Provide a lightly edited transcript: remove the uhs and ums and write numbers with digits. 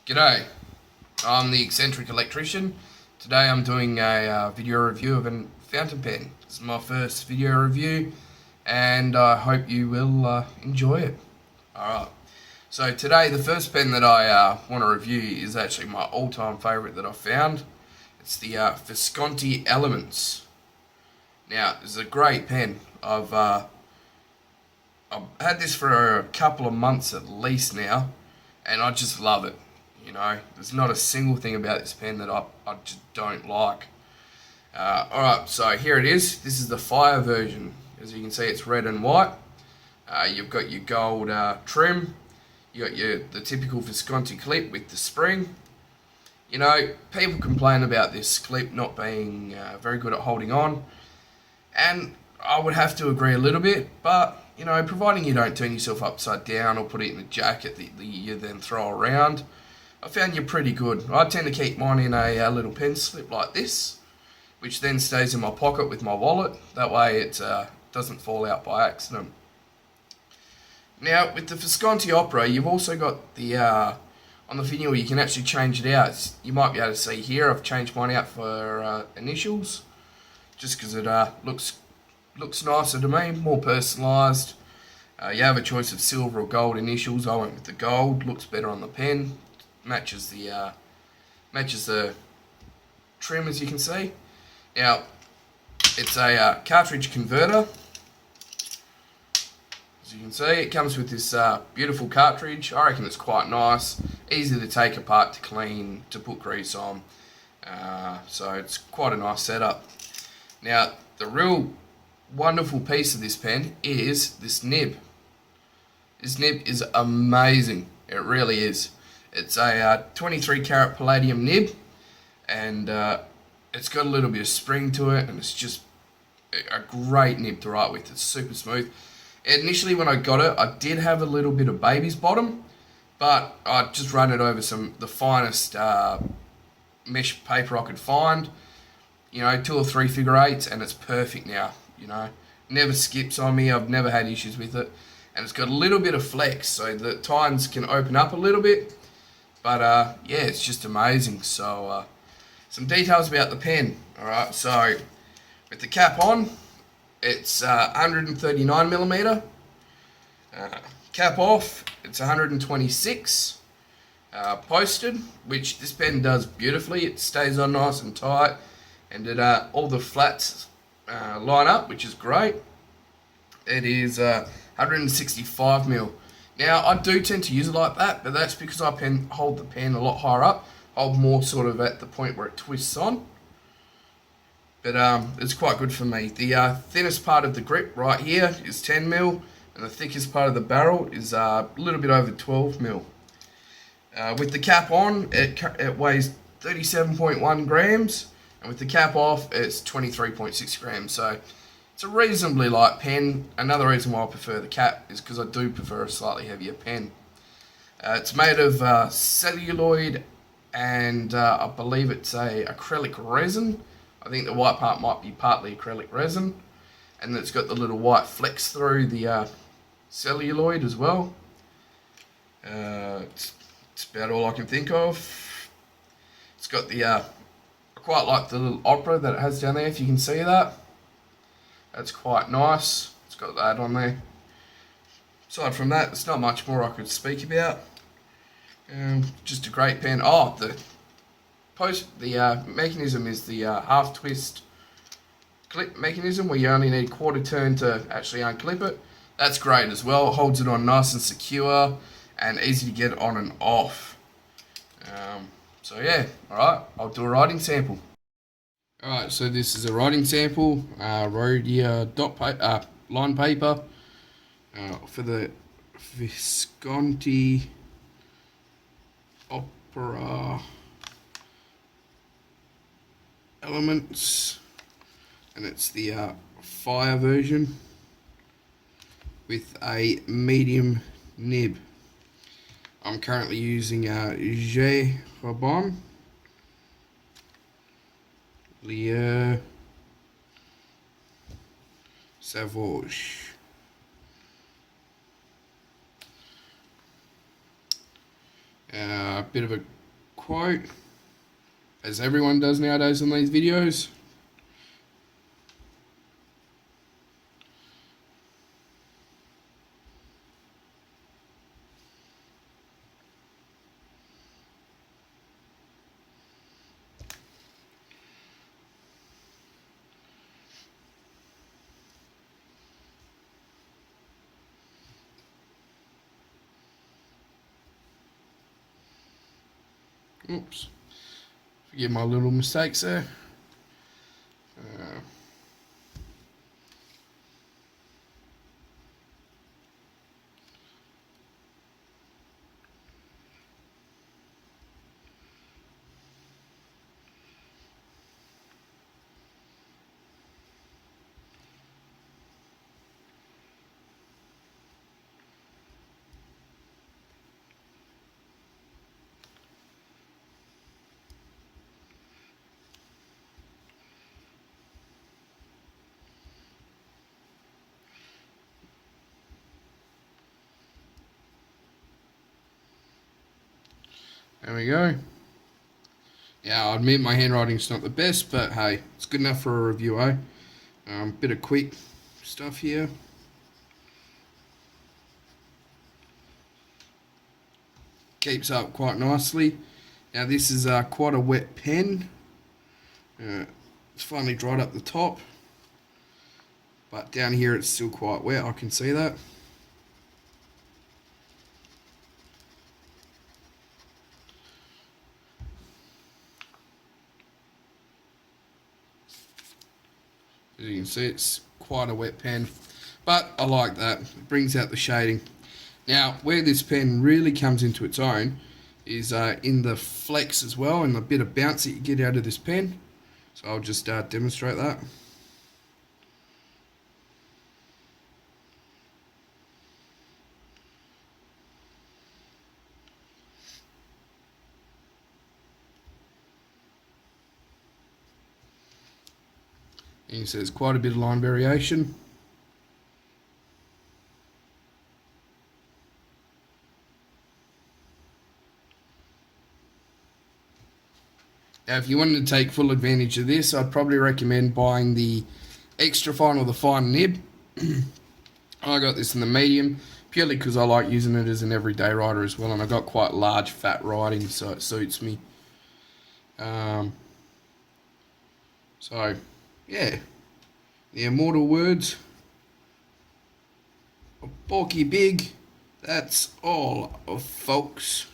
G'day, I'm the eccentric electrician. Today I'm doing a video review of a fountain pen. This is my first video review and I hope you will enjoy it. Alright, so today the first pen that I want to review is actually my all-time favourite that I found. It's the Visconti Elements. Now, this is a great pen. I've had this for a couple of months at least now, and I just love it. You know, there's not a single thing about this pen that I just don't like. Alright, so here it is. This is the Fire version. As you can see, it's red and white. You've got your gold trim. You got the typical Visconti clip with the spring. You know, people complain about this clip not being very good at holding on, and I would have to agree a little bit, but you know, providing you don't turn yourself upside down or put it in a jacket that you then throw around, I found you're pretty good. I tend to keep mine in a little pen slip like this, which then stays in my pocket with my wallet. That way it doesn't fall out by accident. Now, with the Visconti Opera, you've also got the, on the finial you can actually change it out. You might be able to see here, I've changed mine out for initials, just because it looks nicer to me, more personalised. You have a choice of silver or gold initials. I went with the gold, looks better on the pen, matches the trim, as you can see. Now, it's a cartridge converter. As you can see, it comes with this beautiful cartridge. I reckon it's quite nice, easy to take apart, to clean, to put grease on. So it's quite a nice setup. Now, the real wonderful piece of this pen is this nib. This nib is amazing. It really is. It's a 23 karat Palladium nib, and it's got a little bit of spring to it, and it's just a great nib to write with. It's super smooth. Initially when I got it, I did have a little bit of baby's bottom, but I just run it over the finest mesh paper I could find. You know, 2 or 3 figure eights, and it's perfect now. You know, never skips on me. I've never had issues with it, and it's got a little bit of flex, so the tines can open up a little bit. But yeah, it's just amazing. So some details about the pen. All right, so with the cap on, it's 139 millimeter. Cap off, it's 126. Posted, which this pen does beautifully. It stays on nice and tight, and all the flats line up, which is great. It is 165 mil. Now, I do tend to use it like that, but that's because I hold the pen a lot higher up. Hold more sort of at the point where it twists on. But it's quite good for me. The thinnest part of the grip right here is 10 mil, and the thickest part of the barrel is a little bit over 12 mil. With the cap on, it weighs 37.1 grams, and with the cap off, it's 23.6 grams. So it's a reasonably light pen. Another reason why I prefer the cap is because I do prefer a slightly heavier pen. It's made of celluloid, and I believe it's a acrylic resin. I think the white part might be partly acrylic resin, and it's got the little white flecks through the celluloid as well. It's about all I can think of. It's got the I quite like the little opera that it has down there, if you can see that. That's quite nice. It's got that on there. Aside from that, there's not much more I could speak about. Just a great pen. Oh, the mechanism is the half twist clip mechanism, where you only need a quarter turn to actually unclip it. That's great as well. It holds it on nice and secure and easy to get on and off. So yeah, alright, I'll do a writing sample. Alright, so this is a writing sample. Rhodia line paper for the Visconti Opera Elements, and it's the Fire version with a medium nib. I'm currently using J. Rabon Lier Savage. A bit of a quote, as everyone does nowadays on these videos. Oops. Forgive my little mistakes there. There we go. Yeah, I admit my handwriting's not the best, but hey, it's good enough for a review, eh? Bit of quick stuff here. Keeps up quite nicely. Now this is quite a wet pen. It's finally dried up the top, but down here it's still quite wet, I can see that. As you can see, it's quite a wet pen, but I like that. It brings out the shading. Now, where this pen really comes into its own is in the flex as well, and the bit of bounce that you get out of this pen. So I'll just demonstrate that. And you see there's quite a bit of line variation. Now, if you wanted to take full advantage of this, I'd probably recommend buying the extra fine or the fine nib. I got this in the medium, purely because I like using it as an everyday writer as well, and I got quite large fat writing, so it suits me. So, yeah, the immortal words of Porky Big, that's all, folks.